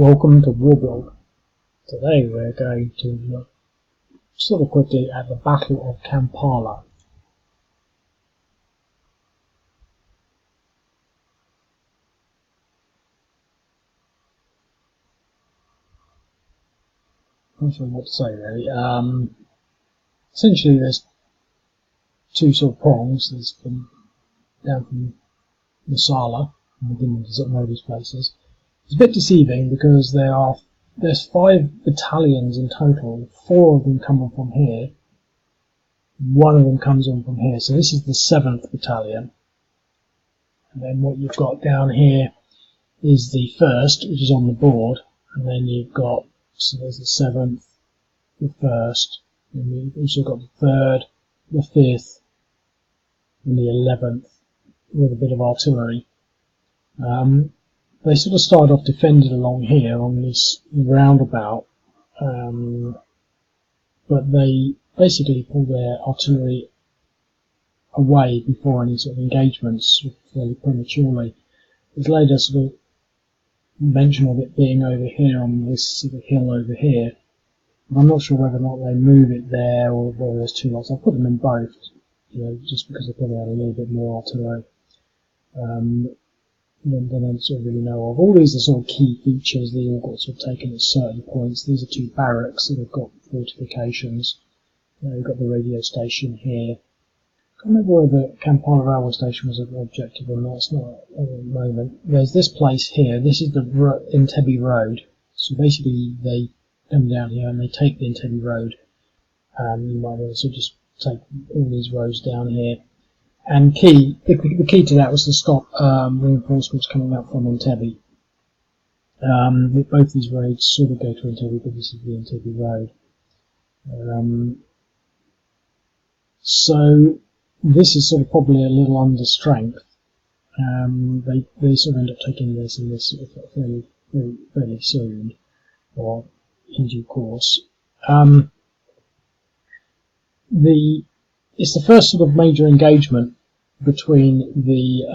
Welcome to Warblog. Today we're going to look sort of quickly at the Battle of Kampala. I'm not sure what to say really. Essentially there's two sort of prongs. There's down from Masala, and I didn't sort of know these places. It's a bit deceiving because there's 5 battalions in total. 4 of them come on from here. 1 of them comes on from here. So this is the 7th battalion. And then what you've got down here is the 1st, which is on the board. And then you've got, so there's the 7th, the 1st, and you've also got the 3rd, the 5th, and the 11th, with a bit of artillery. They sort of started off defended along here on this roundabout, but they basically pulled their artillery away before any sort of engagements fairly prematurely. There's later sort of mention of it being over here on this sort of hill over here. I'm not sure whether or not they move it there or whether there's 2 lots. I'll put them in both, just because they probably have a little bit more artillery. Than I sort of really know of. All these are sort of key features. They all got sort of taken at certain points. These are 2 barracks that have got fortifications. We've got the radio station here. I can't remember whether Kampala railway station was an objective or not. It's not at the moment. There's this place here. This is the Entebbe Road. So basically they come down here and they take the Entebbe Road. You might also just take all these roads down here. And the key to that was to stop reinforcements coming up from Entebbe. Both these roads sort of go to Entebbe, but this is the Entebbe Road. So this is sort of probably a little under strength. They sort of end up taking this and this sort of fairly soon, or in due course. It's the first sort of major engagement between the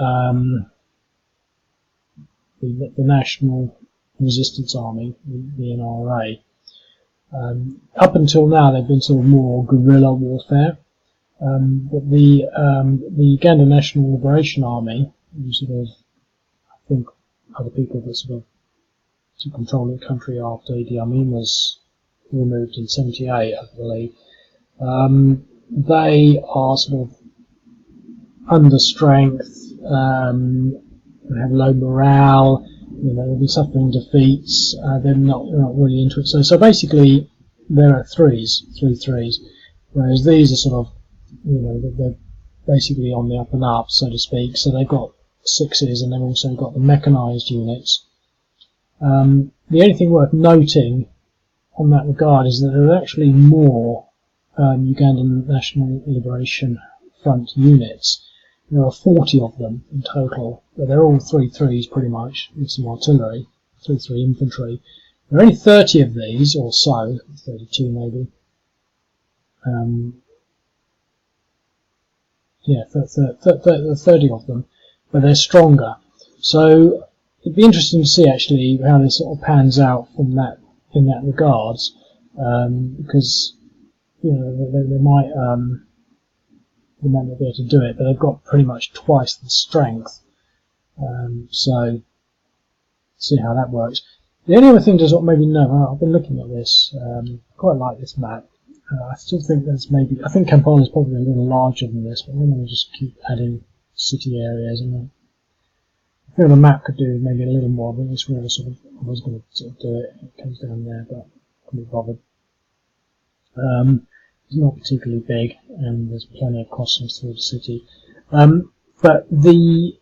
National Resistance Army, the NRA. Up until now, they've been sort of more guerrilla warfare. But the Uganda National Liberation Army, who sort of, I think, other people that sort of took control of the country after Idi Amin was removed in '78, I believe. They are sort of under strength, they have low morale, they've been suffering defeats, they're not really into it. So basically there are three threes, whereas these are sort of, they're basically on the up and up, so to speak. So they've got 6s and they've also got the mechanised units. The only thing worth noting on that regard is that there are actually more Ugandan National Liberation Front units. There are 40 of them in total, but they're all 3-3s pretty much, with some artillery, 3-3 infantry. There are only 30 of these, or so, 32 maybe. 30 of them, but they're stronger. So it'd be interesting to see actually how this sort of pans out from that in that regards, because they might not be able to do it, but they've got pretty much twice the strength. So see how that works. The only other thing to sort of maybe know, I've been looking at this, quite like this map. I still think I think Kampala is probably a little larger than this, but I'm going to just keep adding city areas, and I feel the map could do maybe a little more, but it's really sort of, I was going to sort of do it, it comes down there, but I couldn't be bothered. It's not particularly big, and there's plenty of crossings through the city. But the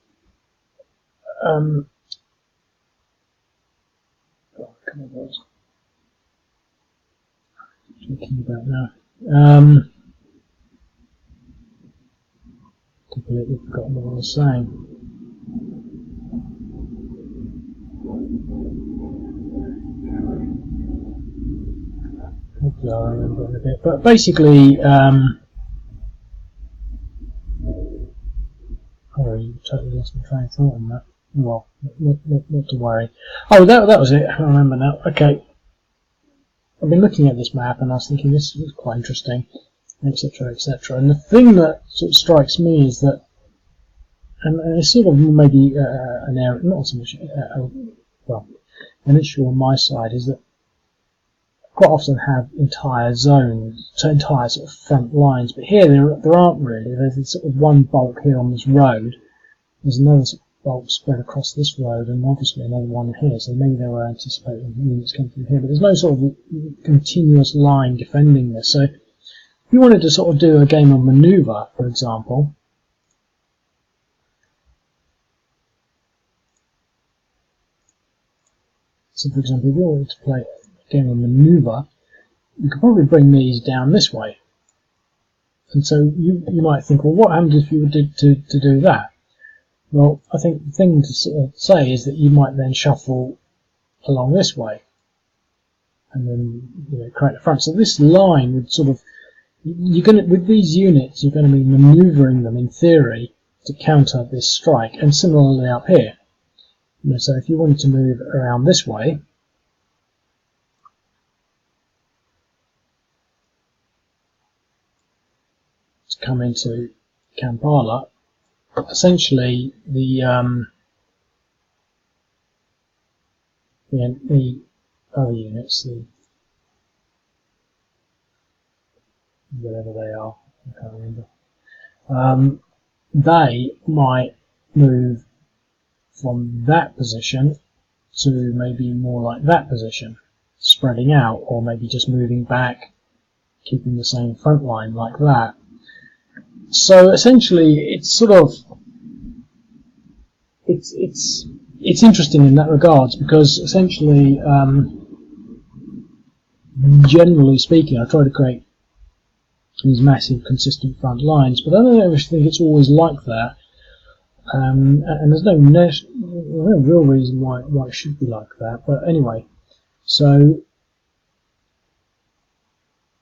talking about now. Completely forgotten what I was saying. Hopefully I'll remember in a bit. But basically, I totally lost my train of thought on that. Well, not to worry. Oh, that was it. I remember now. Okay. I've been looking at this map and I was thinking this is quite interesting, etc., etc. And the thing that sort of strikes me is that, and it's sort of maybe an area, not so much, well, an issue on my side is that quite often have entire zones, so entire sort of front lines, but here there aren't really. There's this sort of one bulk here on this road. There's another sort of bulk spread across this road, and obviously another one here. So maybe they were anticipating units coming from here, but there's no sort of continuous line defending this. So if you wanted to sort of do a game of manoeuvre, for example, so for example, if you wanted to play a game of manoeuvre, you could probably bring these down this way. And so you might think, well, what happens if you were to do that? Well, I think the thing to sort of say is that you might then shuffle along this way, and then create a front. So this line would sort of with these units you're going to be manoeuvring them in theory to counter this strike, and similarly up here. So if you wanted to move around this way, to come into Kampala, essentially the other units, whatever they are, I can't remember, they might move from that position to maybe more like that position, spreading out, or maybe just moving back, keeping the same front line like that. So essentially, it's sort of it's interesting in that regards, because essentially, generally speaking, I try to create these massive, consistent front lines, but I don't always think it's always like that. And there's no real reason why it should be like that. But anyway, so I'm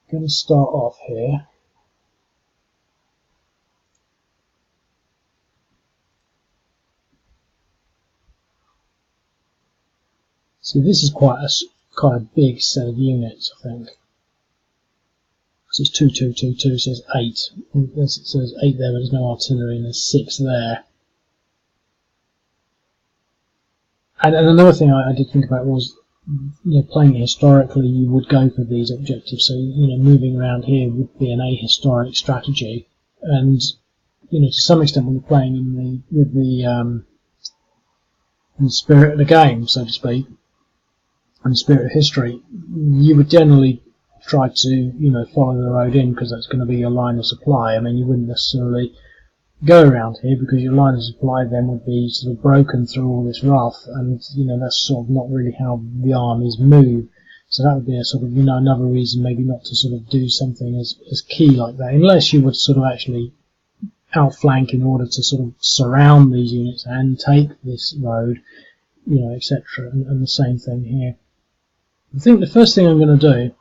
going to start off here. So this is quite a big set of units, I think. So it's 2, 2, 2, 2, so it's 8. It says 8 there, but there's no artillery, and there's 6 there. And another thing I did think about was, playing historically, you would go for these objectives. So, moving around here would be an ahistoric strategy. And, to some extent, when you're playing in the spirit of the game, so to speak, and the spirit of history, you would generally try to, follow the road in, because that's going to be your line of supply. I mean, you wouldn't necessarily go around here, because your line of supply then would be sort of broken through all this rough, and that's sort of not really how the armies move. So that would be a sort of another reason maybe not to sort of do something as key like that, unless you would sort of actually outflank in order to sort of surround these units and take this road, etc. And the same thing here. I think the first thing I'm going to do,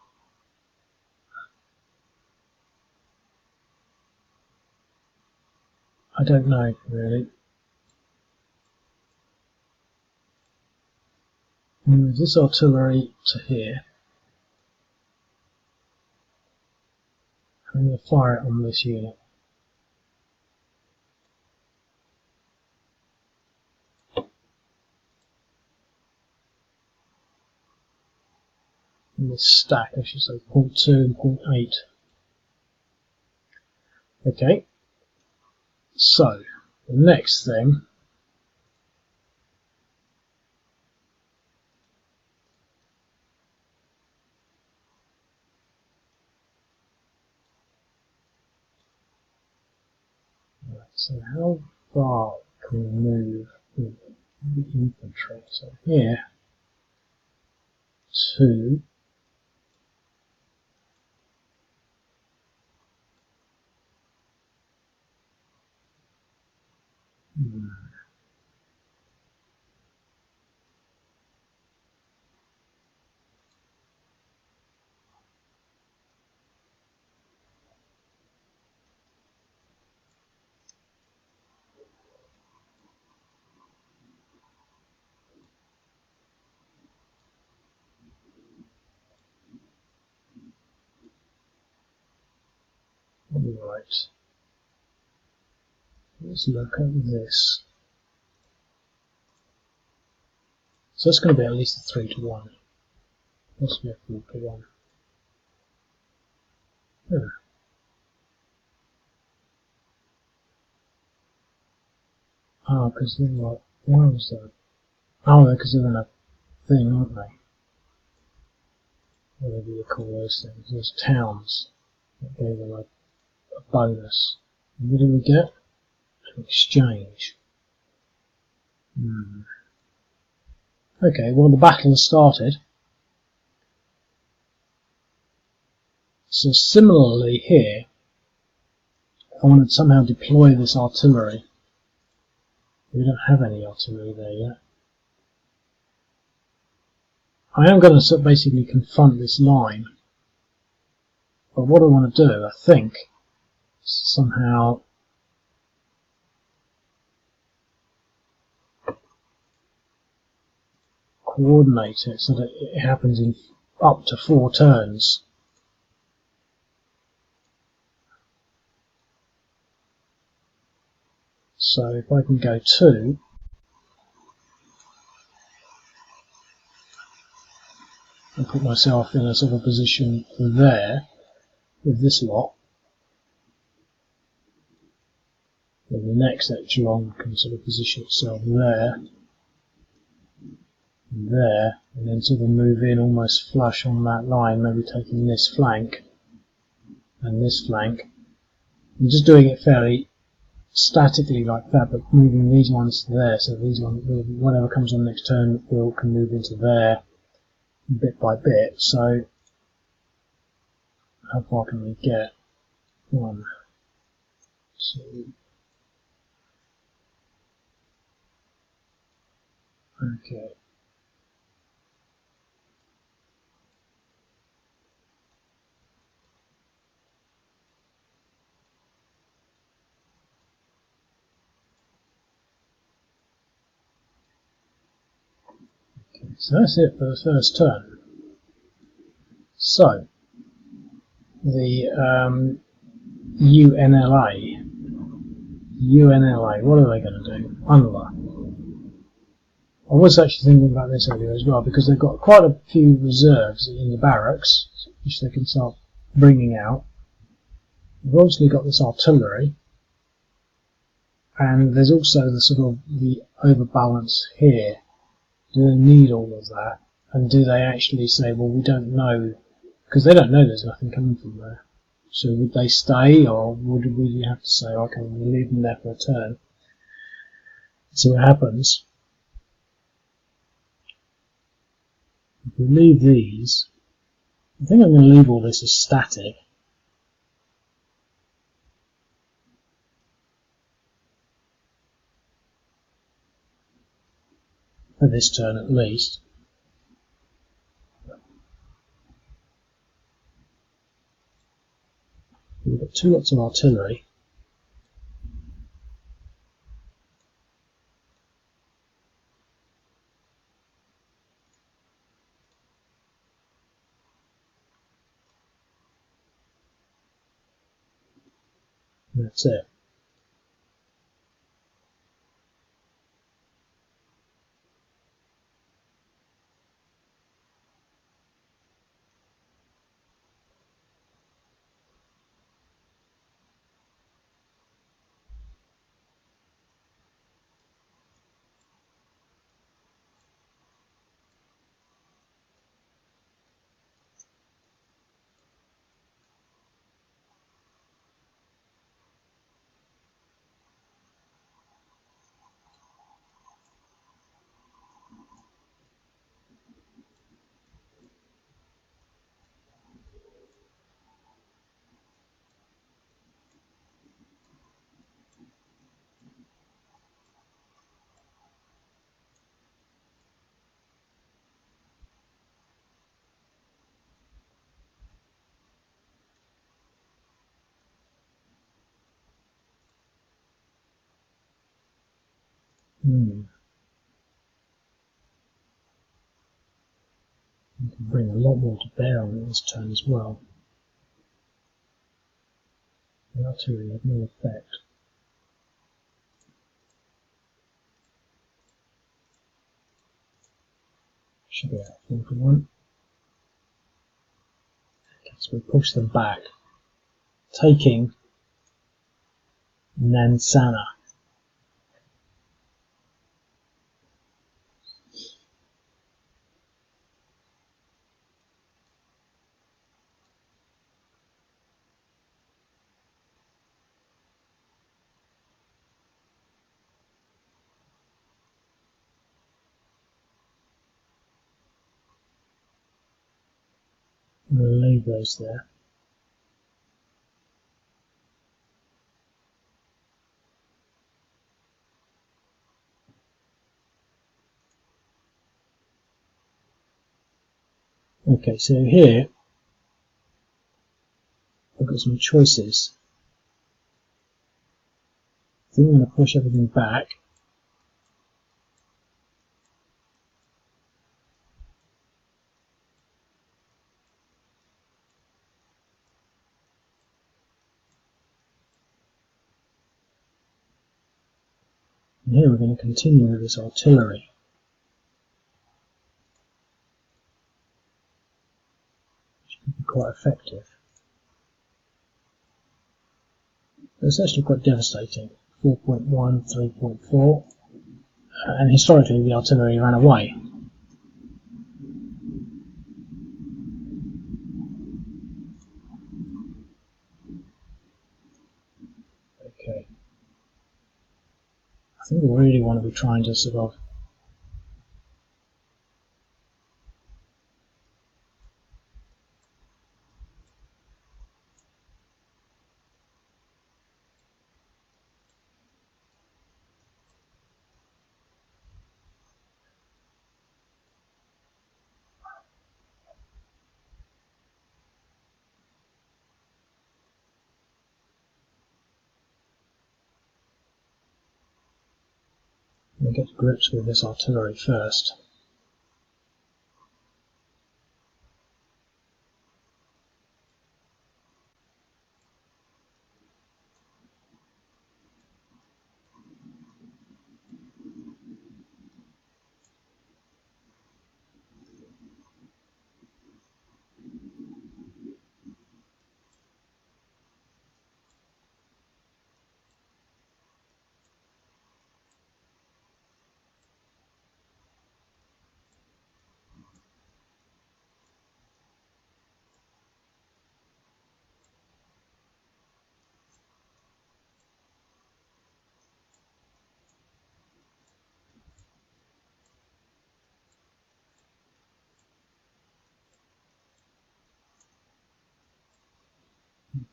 I don't know really. Move this artillery to here. I'm going to fire it on this unit. In this stack, I should say, 0.2 and 0.8. Okay, so the next thing so how far can we move the infantry? So here to Right, let's look at this. So it's going to be at least a 3 to 1. Possibly a 4 to 1. Yeah. Oh, because they're like, why was that? Oh, because they're in a thing, aren't they? Whatever you call those things. Those towns that gave them a bonus. And what did we get? An exchange. Okay, well the battle has started. So similarly here, I want to somehow deploy this artillery. We don't have any artillery there yet. I am going to basically confront this line. But what I want to do, I think, is somehow coordinate it so that it happens in up to 4 turns. So if I can go 2, and put myself in a sort of position there with this lot, then the next echelon can sort of position itself there, and there, and then sort of move in almost flush on that line, maybe taking this flank and this flank. I'm just doing it fairly statically like that, but moving these ones to there, so these ones, whatever comes on next turn, can move into there bit by bit. So how far can we get? 1, 2. Okay. So that's it for the first turn. So the UNLA, what are they going to do? UNLA. I was actually thinking about this earlier as well, because they've got quite a few reserves in the barracks, which they can start bringing out. They've obviously got this artillery, and there's also the sort of the overbalance here. Do they need all of that? And do they actually say, well, we don't know, because they don't know there's nothing coming from there. So would they stay, or would we have to say, okay, we'll leave them there for a turn, see what happens? If we leave these, I think I'm going to leave all this as static. For this turn at least. We've got 2 lots of artillery. And that's it. We can bring a lot more to bear on it this turn as well. The artillery had no effect. Should be out 41. Okay, so we push them back, taking Nansana. I'm going to leave those there. Okay, so here I've got some choices. I think I'm going to push everything back. And here we're going to continue with this artillery. Which could be quite effective. But it's actually quite devastating. 4.1, 3.4. And historically the artillery ran away. Okay. I think we really want to be trying to sort of get to grips with this artillery first.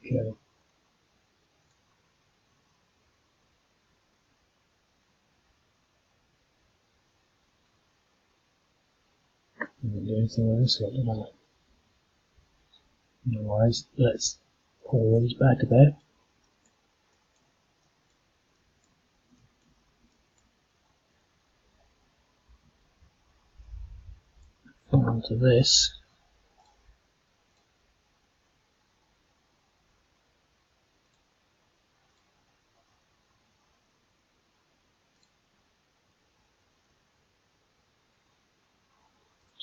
Okay. I'm not doing anything with this yet, am I? Otherwise, let's pull these back a bit. Onto this.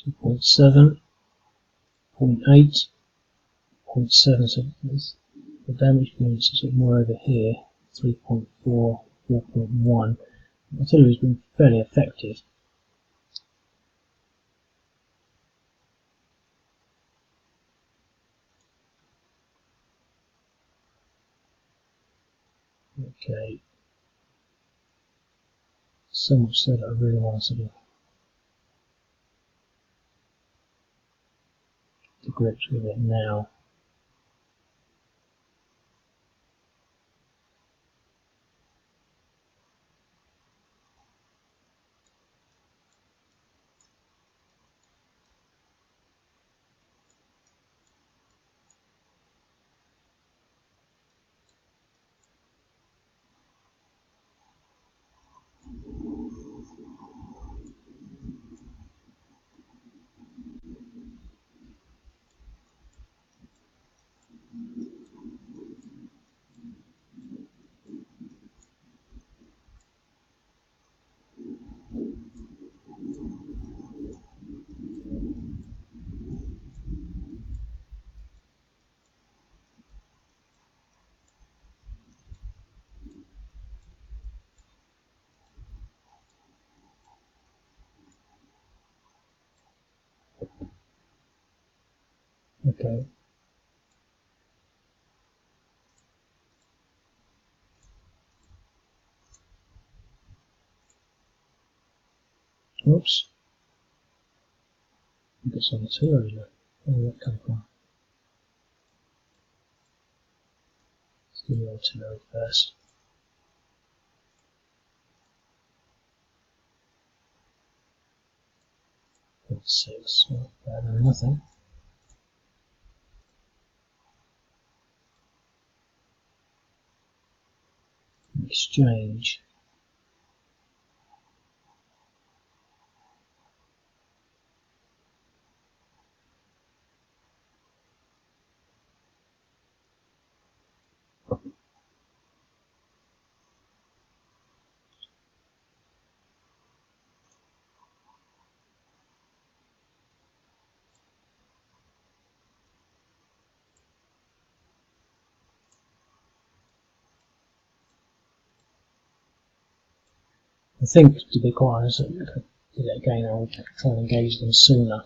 Two 0.7, 0.8, 0.7. So the damage points are sort of more over here. 3.4, 4.1. Artillery has been fairly effective. Okay. So much so that I really want to sort of get to grips with it now. Okay. Oops. I've got some artillery left. Where did that come from? Let's do the artillery first. 6, well, better than nothing. Exchange. I think, to be quite honest, if I did it again, I would try and engage them sooner.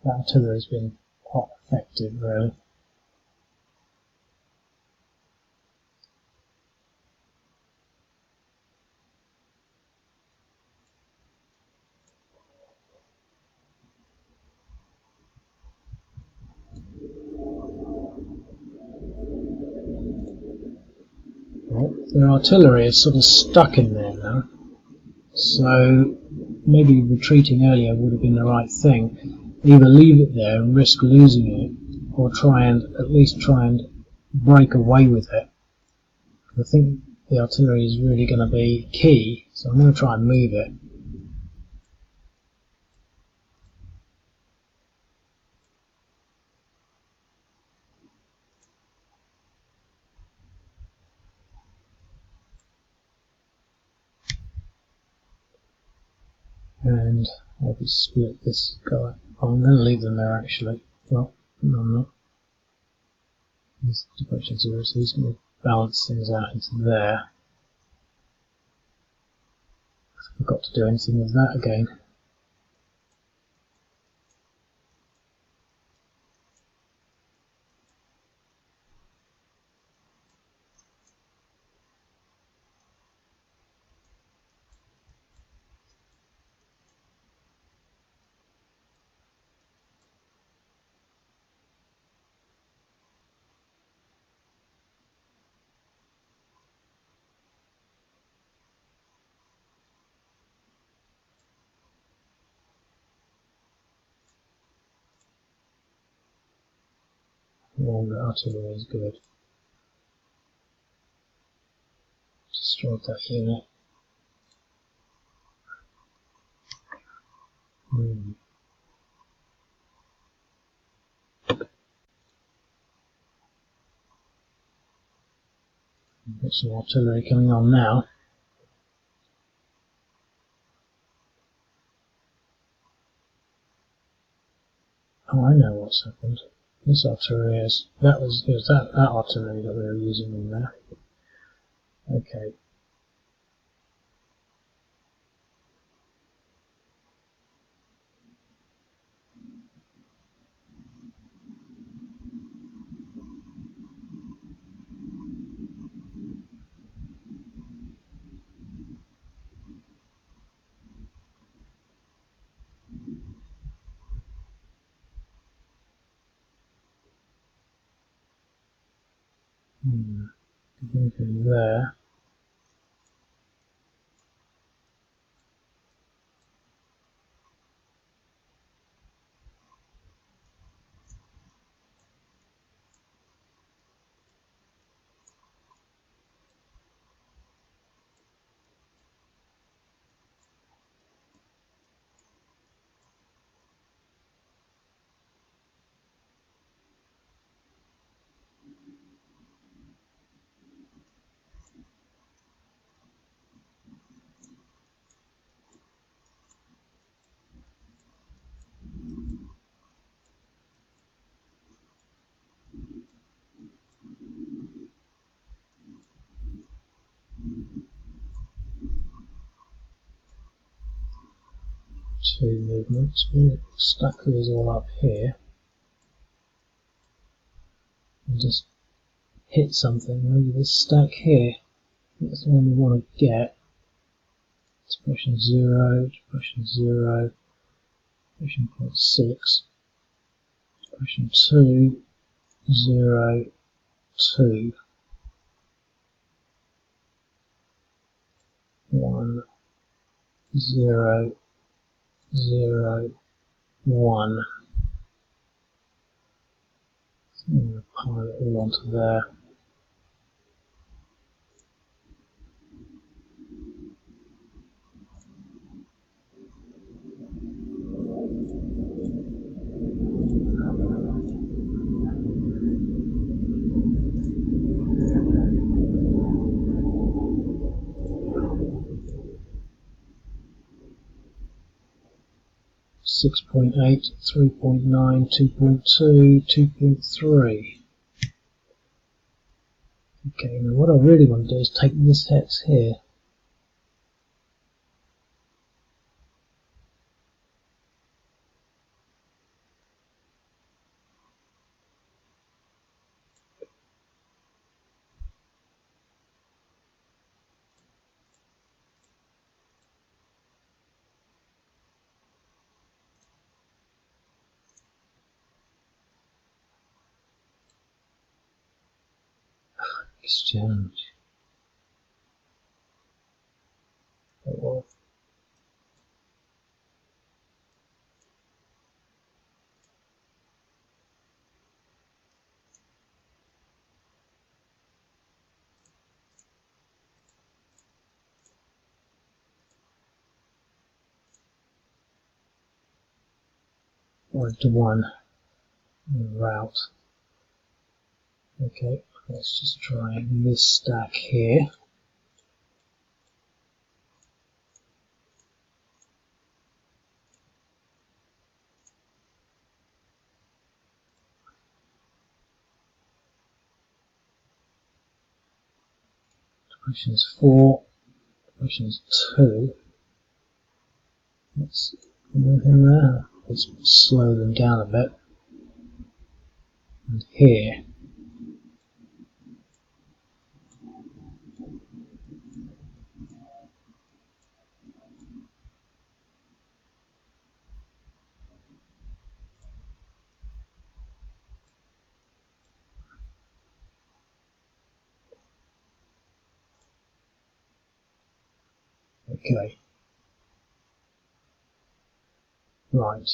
That artillery has been quite effective, really. Well, the artillery is sort of stuck in there now, so maybe retreating earlier would have been the right thing. Either leave it there and risk losing it, or at least try and break away with it. I think the artillery is really going to be key, so I'm going to try and move it. And I'll just split this guy. Oh, I'm going to leave them there actually. Well, no, I'm not. He's approaching 0, so he's going to balance things out into there. I forgot to do anything with that again. Longer artillery is good. Destroyed that unit. Got some artillery coming on now. Oh, I know what's happened. This artillery is it was that artillery that we were using in there. Okay. Moving there. 2 movements. We'll stack these all up here and just hit something. Maybe this stack here. That's the one we want to get. Expression 0, expression 0, expression 0.6, expression 2, 0, 2, 1, 0, 0, 1. So I'm going to pile it all onto there. Six point 8, 3.9, 2.2, 2.3. Okay, now what I really want to do is take this hex here. Exchange. Oh, well. To 1 route. Okay, let's just try this stack here. Questions 4, questions 2. Let's move in there. Let's slow them down a bit. And here. Okay. Right.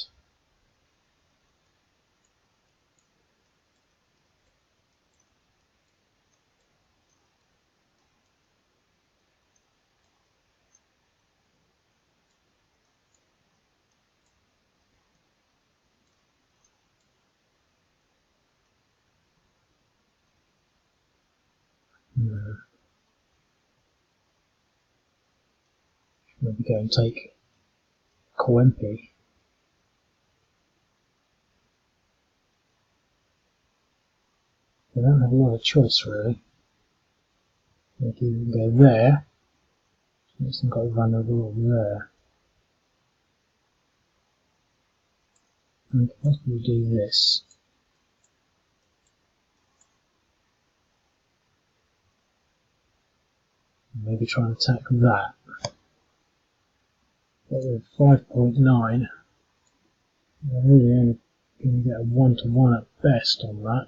Maybe go and take Coempi. We don't have a lot of choice really. We can go there. It's got vulnerable there. And we can possibly do this. Maybe try and attack that. But with 5.9, we're really only going to get a 1-to-1 at best on that.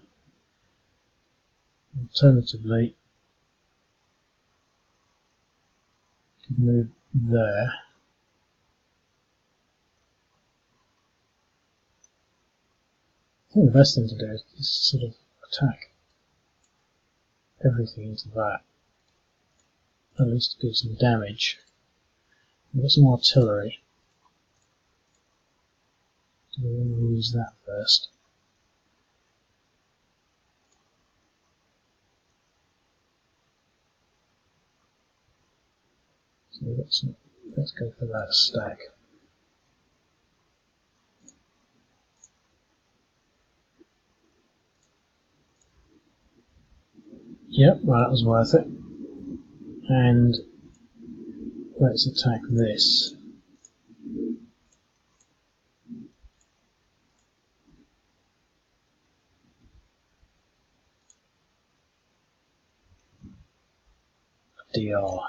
Alternatively, you can move there. I think the best thing to do is sort of attack everything into that. At least to give some damage. We've got some artillery. So we're going to use that first. So we've got some, let's go for that stack. Yep, well that was worth it. And let's attack this. DR.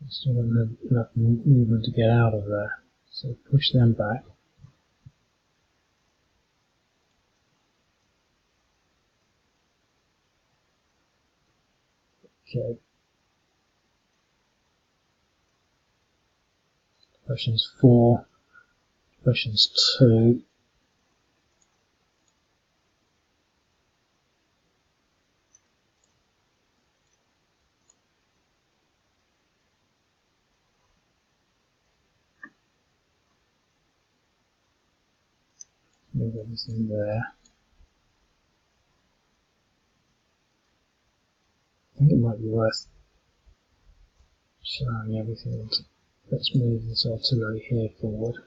Still don't have enough movement to get out of there, so push them back. Okay. Questions 4, questions 2. Move everything there. I think it might be worth showing everything. Let's move this artillery here forward.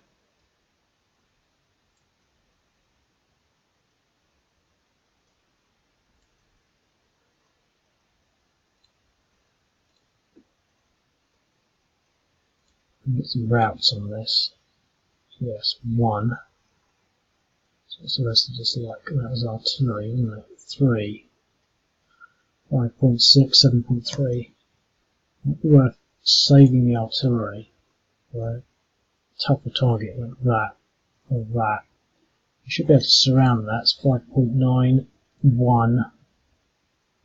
Get some routes on this. Yes, 1. So what's the rest of this like? That was artillery, wasn't it? 3. 5.6, 7.3. Might be worth saving the artillery for a tougher target like that or that. You should be able to surround that. It's 5.9, 1,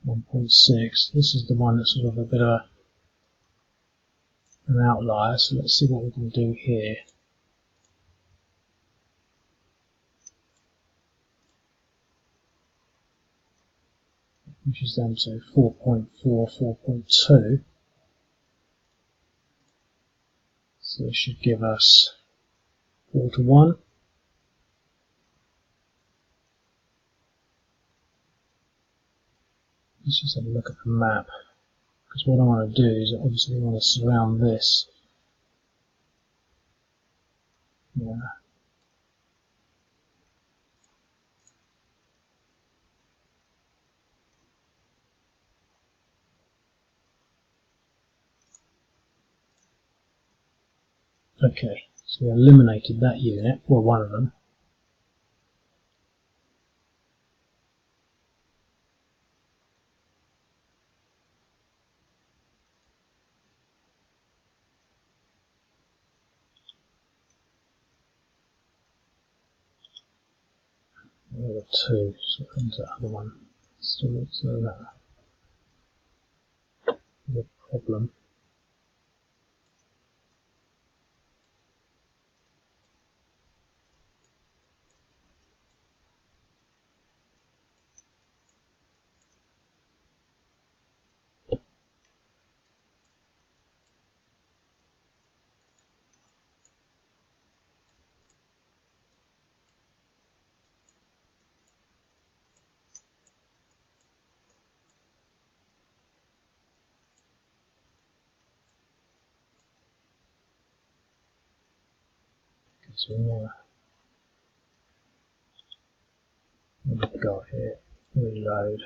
1.6. This is the one that's sort of a bit of an outlier, so let's see what we can do here. Which is then to 4.4, 4.2. So this should give us 4 to 1. Let's just have a look at the map, because what I want to do is obviously I want to surround this. Yeah. Okay, so we eliminated that unit, well, one of them. The other 2, so comes that other one. Still looks like that. The problem. So what we've got here, reload.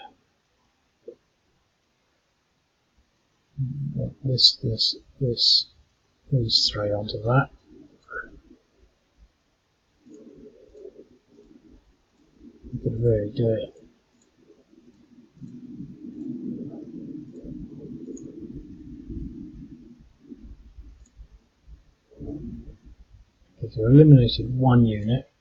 This, these 3 onto that. You could really do it. If you eliminated 1 unit,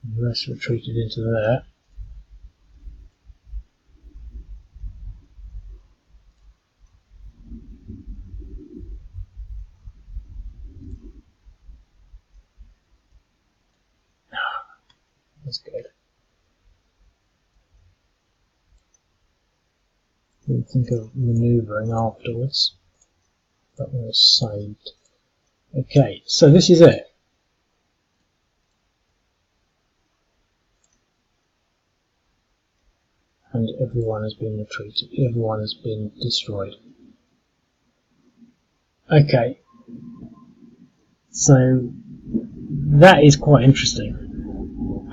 the rest retreated into there. That's good. We'll think of manoeuvring afterwards. That one was saved. Okay, so this is it. And everyone has been retreated. Everyone has been destroyed. Okay. So that is quite interesting.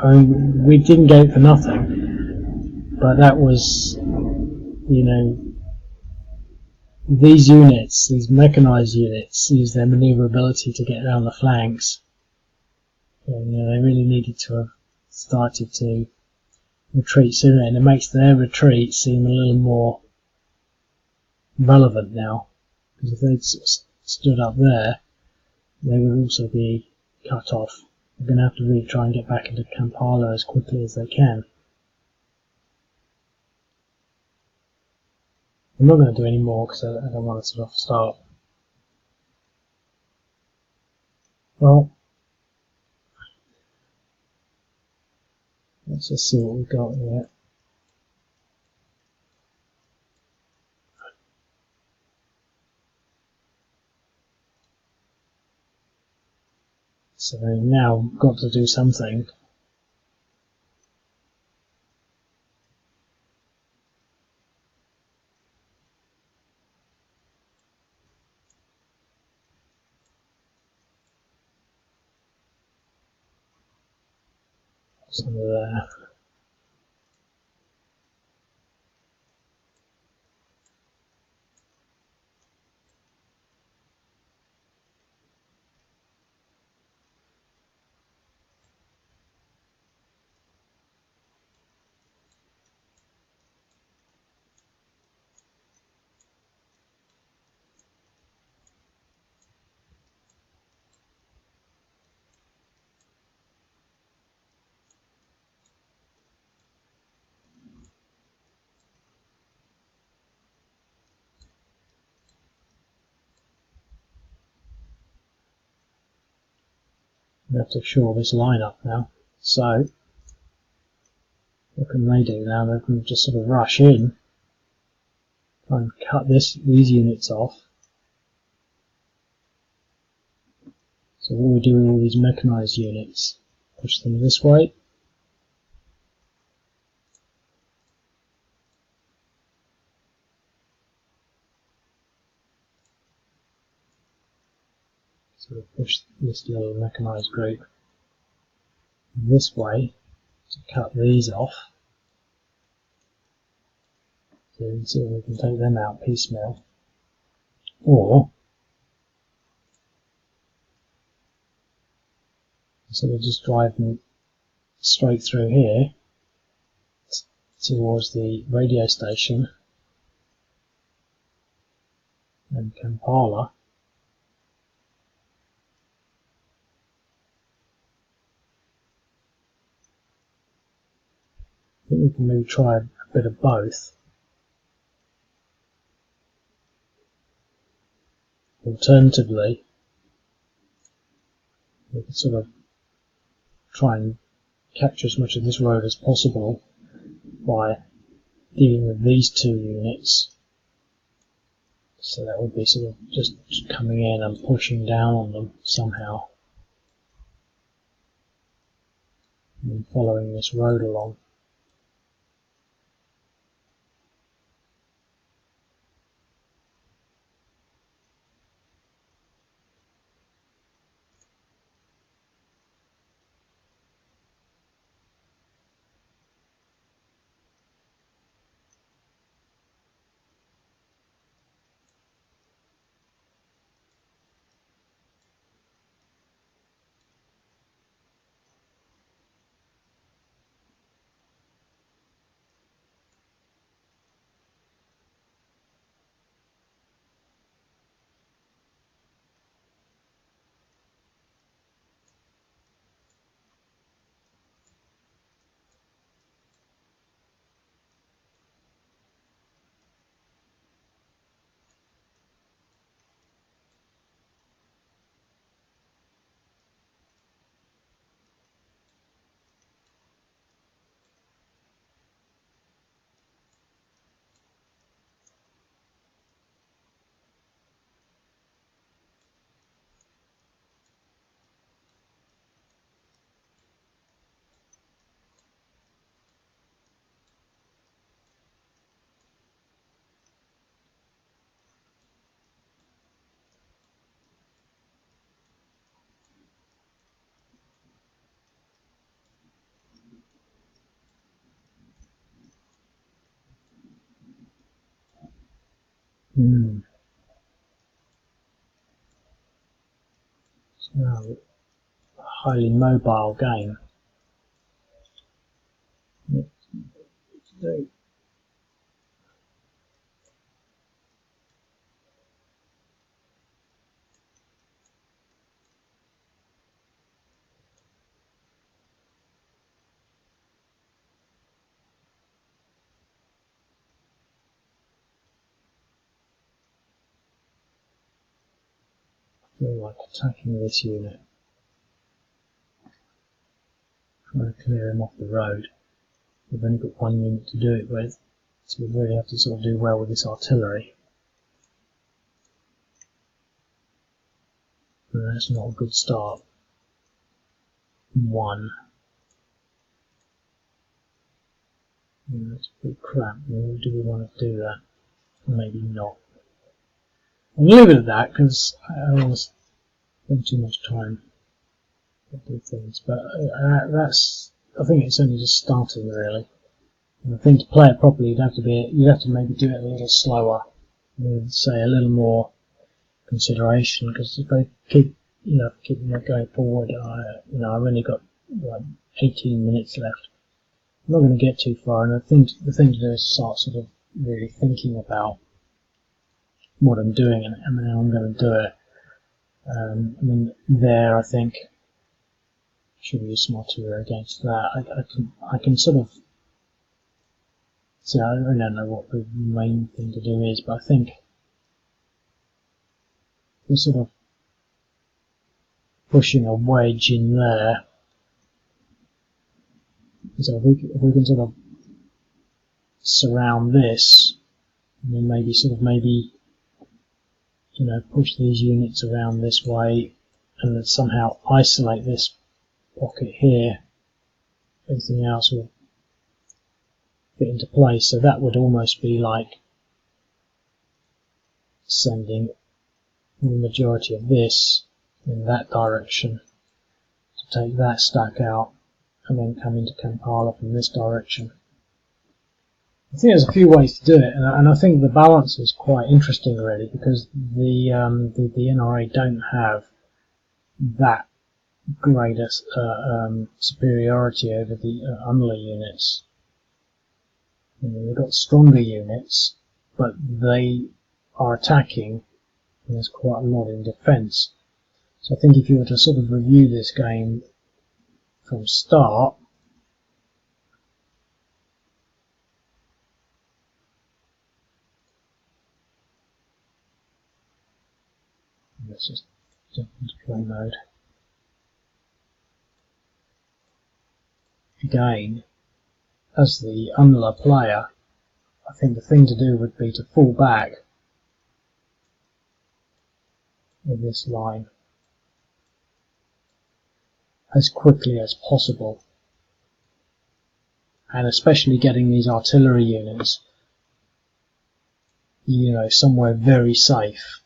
I mean, we didn't get it for nothing, but that was, you know, these units, these mechanized units, use their maneuverability to get around the flanks. And, you know, they really needed to have started to retreat sooner, and it makes their retreat seem a little more relevant now, because if they'd stood up there, they would also be cut off. They're going to have to really try and get back into Kampala as quickly as they can. I'm not going to do any more because I don't want to sort of start. Well, let's just see what we've got here. So now we've got to do something. Some of there. We have to shore this line up now. So what can they do now? They can just sort of rush in, try and cut these units off. So what we do with all these mechanised units, push them this way. Sort of push this little mechanised group this way to cut these off. So you can see we can take them out piecemeal. Or instead of just driving straight through here towards the radio station and Kampala, I think we can maybe try a bit of both. Alternatively, we can sort of try and capture as much of this road as possible by dealing with these two units. So that would be sort of just coming in and pushing down on them somehow, and following this road along. So now a highly mobile game. do. I feel like attacking this unit, trying to clear him off the road. We've only got one unit to do it with, so we really have to sort of do well with this artillery. And that's not a good start. 1. That's pretty crap. Do we want to do that? Maybe not. I'll leave it at that because I don't want to spend too much time do things. But I think it's only just starting really. And I think to play it properly, you'd have to maybe do it a little slower, with say a little more consideration. Because if they keep going forward, I've only got like 18 minutes left. I'm not going to get too far, and I think the thing to do is start sort of really thinking about what I'm doing and how I'm going to do it. There I think should use some artillery against that. I can sort of see. I really don't know what the main thing to do is, but I think we're sort of pushing a wedge in there. So if we can sort of surround this, and then maybe push these units around this way, and then somehow isolate this pocket here, everything else will fit into place. So that would almost be like sending the majority of this in that direction to take that stack out, and then come into Kampala from this direction. I think there's a few ways to do it, and I think the balance is quite interesting really, because the NRA don't have that greater superiority over the UNLA units. They've got stronger units, but they are attacking, and there's quite a lot in defence. So I think if you were to sort of review this game from start, let's just jump into play mode. Again, as the UNLA player, I think the thing to do would be to fall back with this line as quickly as possible, and especially getting these artillery units, somewhere very safe.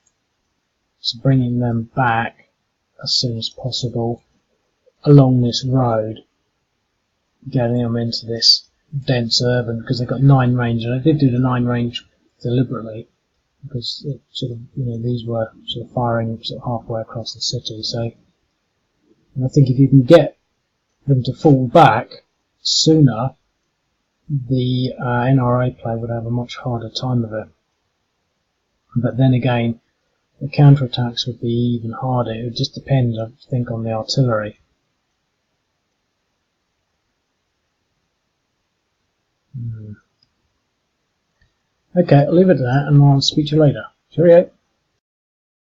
So bringing them back as soon as possible along this road, getting them into this dense urban, because they've got 9 range, and I did do the 9 range deliberately because it sort of, these were sort of firing sort of halfway across the city. So, and I think if you can get them to fall back sooner, the NRA player would have a much harder time of it. But then again, the counterattacks would be even harder. It would just depend, I think, on the artillery. Okay, I'll leave it at that, and I'll speak to you later. Cheerio.